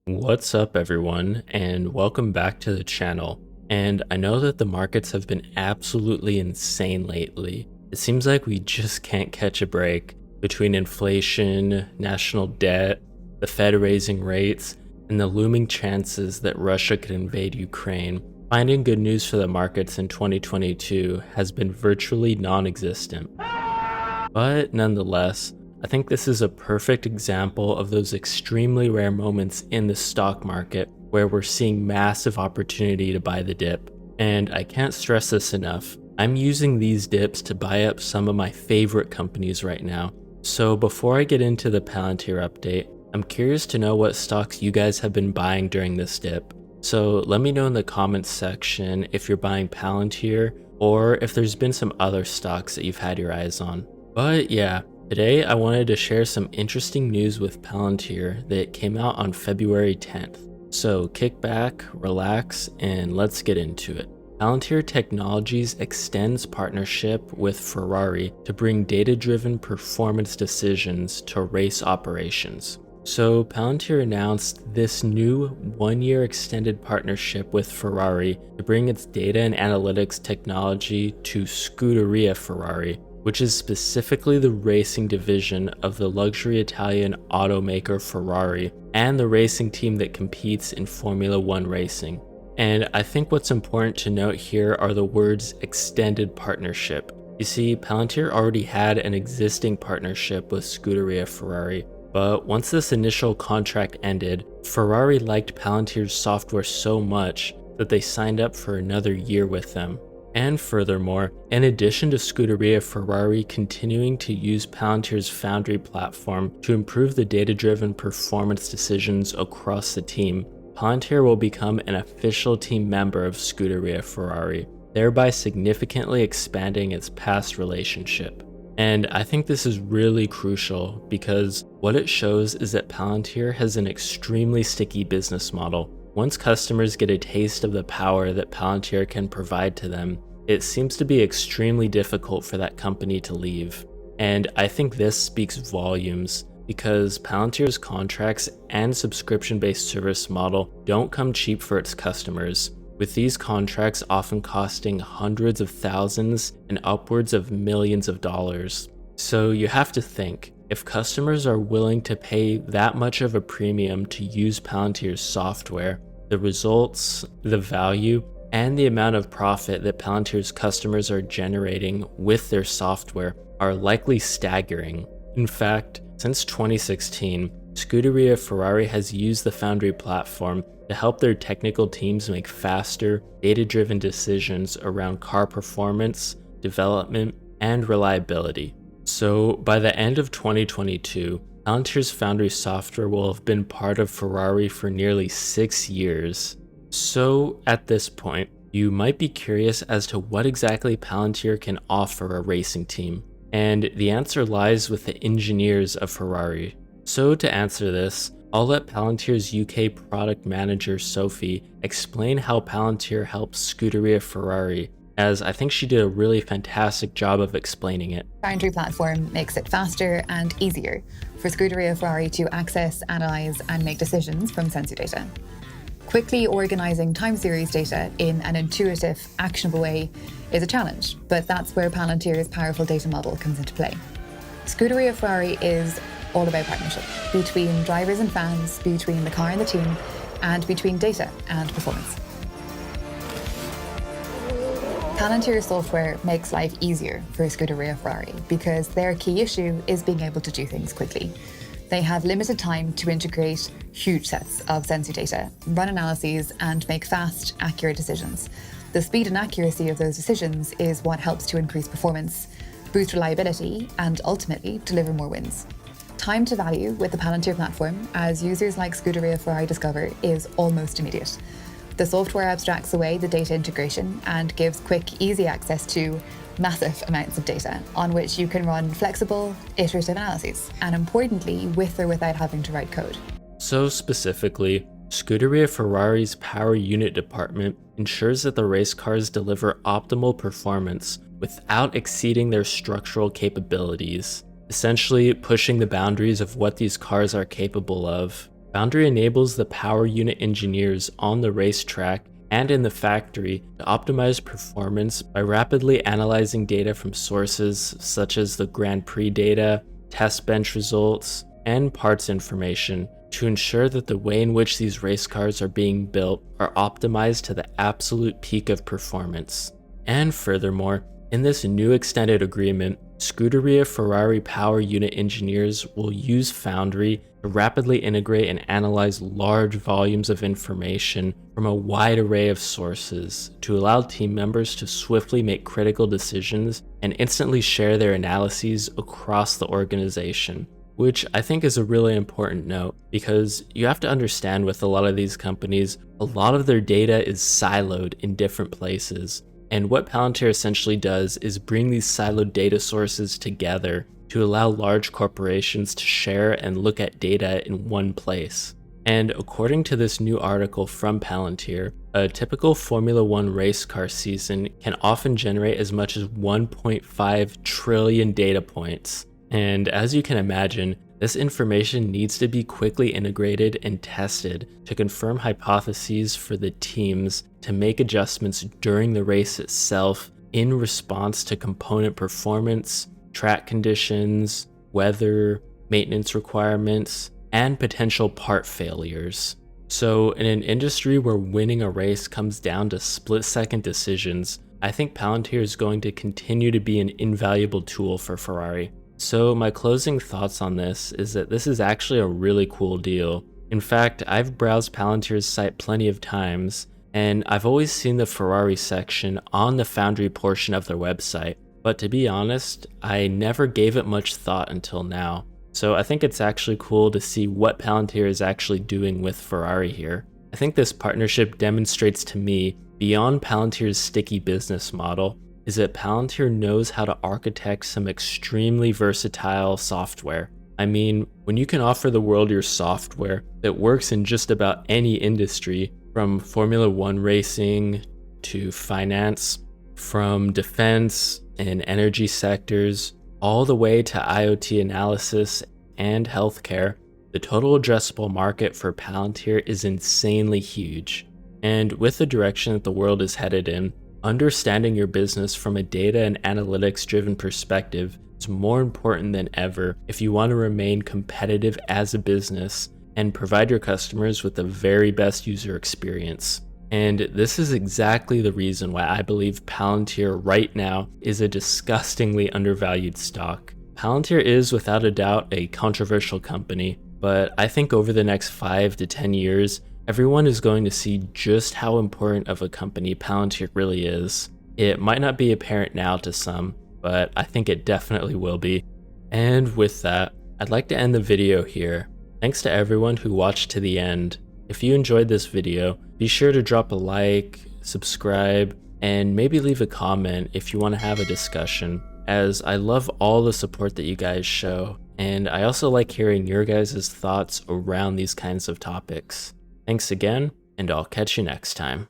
What's up everyone, and welcome back to the channel. And I know that the markets have been absolutely insane lately. It seems like we just can't catch a break between inflation, national debt, the Fed raising rates, and the looming chances that Russia could invade Ukraine. Finding good news for the markets in 2022 has been virtually non-existent. But nonetheless, I think this is a perfect example of those extremely rare moments in the stock market where we're seeing massive opportunity to buy the dip. And I can't stress this enough. I'm using these dips to buy up some of my favorite companies right now. So before I get into the Palantir update, I'm curious to know what stocks you guys have been buying during this dip. So let me know in the comments section if you're buying Palantir or if there's been some other stocks that you've had your eyes on. But yeah, today I wanted to share some interesting news with Palantir that came out on February 10th. So kick back, relax, and let's get into it. Palantir Technologies extends partnership with Ferrari to bring data-driven performance decisions to race operations. So Palantir announced this new one-year extended partnership with Ferrari to bring its data and analytics technology to Scuderia Ferrari, which is specifically the racing division of the luxury Italian automaker Ferrari and the racing team that competes in Formula One racing. And I think what's important to note here are the words extended partnership. You see, Palantir already had an existing partnership with Scuderia Ferrari, but once this initial contract ended, Ferrari liked Palantir's software so much that they signed up for another year with them. And furthermore, in addition to Scuderia Ferrari continuing to use Palantir's Foundry platform to improve the data-driven performance decisions across the team, Palantir will become an official team member of Scuderia Ferrari, thereby significantly expanding its past relationship. And I think this is really crucial because what it shows is that Palantir has an extremely sticky business model. Once customers get a taste of the power that Palantir can provide to them, it seems to be extremely difficult for that company to leave. And I think this speaks volumes because Palantir's contracts and subscription-based service model don't come cheap for its customers, with these contracts often costing hundreds of thousands and upwards of millions of dollars. So you have to think, if customers are willing to pay that much of a premium to use Palantir's software, the results, the value, and the amount of profit that Palantir's customers are generating with their software are likely staggering. In fact, since 2016, Scuderia Ferrari has used the Foundry platform to help their technical teams make faster, data-driven decisions around car performance, development, and reliability. So by the end of 2022, Palantir's Foundry software will have been part of Ferrari for nearly 6 years. So at this point, you might be curious as to what exactly Palantir can offer a racing team. And the answer lies with the engineers of Ferrari. So to answer this, I'll let Palantir's UK product manager Sophie explain how Palantir helps Scuderia Ferrari, as I think she did a really fantastic job of explaining it. Foundry platform makes it faster and easier for Scuderia Ferrari to access, analyze, and make decisions from sensor data. Quickly organizing time series data in an intuitive, actionable way is a challenge, but that's where Palantir's powerful data model comes into play. Scuderia Ferrari is all about partnership between drivers and fans, between the car and the team, and between data and performance. Palantir software makes life easier for Scuderia Ferrari because their key issue is being able to do things quickly. They have limited time to integrate huge sets of sensor data, run analyses, and make fast, accurate decisions. The speed and accuracy of those decisions is what helps to increase performance, boost reliability, and ultimately deliver more wins. Time to value with the Palantir platform, as users like Scuderia Ferrari discover, is almost immediate. The software abstracts away the data integration and gives quick, easy access to massive amounts of data on which you can run flexible, iterative analyses, and importantly, with or without having to write code. So specifically, Scuderia Ferrari's power unit department ensures that the race cars deliver optimal performance without exceeding their structural capabilities, essentially pushing the boundaries of what these cars are capable of. Foundry enables the power unit engineers on the racetrack and in the factory to optimize performance by rapidly analyzing data from sources such as the Grand Prix data, test bench results, and parts information to ensure that the way in which these race cars are being built are optimized to the absolute peak of performance. And furthermore, in this new extended agreement, Scuderia Ferrari power unit engineers will use Foundry to rapidly integrate and analyze large volumes of information from a wide array of sources to allow team members to swiftly make critical decisions and instantly share their analyses across the organization, which I think is a really important note because you have to understand with a lot of these companies, a lot of their data is siloed in different places. And what Palantir essentially does is bring these siloed data sources together to allow large corporations to share and look at data in one place. And according to this new article from Palantir, a typical Formula One race car season can often generate as much as 1.5 trillion data points. And as you can imagine, this information needs to be quickly integrated and tested to confirm hypotheses for the teams to make adjustments during the race itself in response to component performance, track conditions, weather, maintenance requirements, and potential part failures. So in an industry where winning a race comes down to split-second decisions, I think Palantir is going to continue to be an invaluable tool for Ferrari. So my closing thoughts on this is that this is actually a really cool deal. In fact, I've browsed Palantir's site plenty of times, and I've always seen the Ferrari section on the Foundry portion of their website. But to be honest, I never gave it much thought until now. So I think it's actually cool to see what Palantir is actually doing with Ferrari here. I think this partnership demonstrates to me, beyond Palantir's sticky business model, is that Palantir knows how to architect some extremely versatile software. I mean, when you can offer the world your software that works in just about any industry, from Formula One racing to finance, from defense and energy sectors, all the way to IoT analysis and healthcare, the total addressable market for Palantir is insanely huge. And with the direction that the world is headed in, understanding your business from a data and analytics driven perspective is more important than ever if you want to remain competitive as a business and provide your customers with the very best user experience. And this is exactly the reason why I believe Palantir right now is a disgustingly undervalued stock. Palantir is without a doubt a controversial company, but I think over the next 5 to 10 years, everyone is going to see just how important of a company Palantir really is. It might not be apparent now to some, but I think it definitely will be. And with that, I'd like to end the video here. Thanks to everyone who watched to the end. If you enjoyed this video, be sure to drop a like, subscribe, and maybe leave a comment if you want to have a discussion, as I love all the support that you guys show, and I also like hearing your guys' thoughts around these kinds of topics. Thanks again, and I'll catch you next time.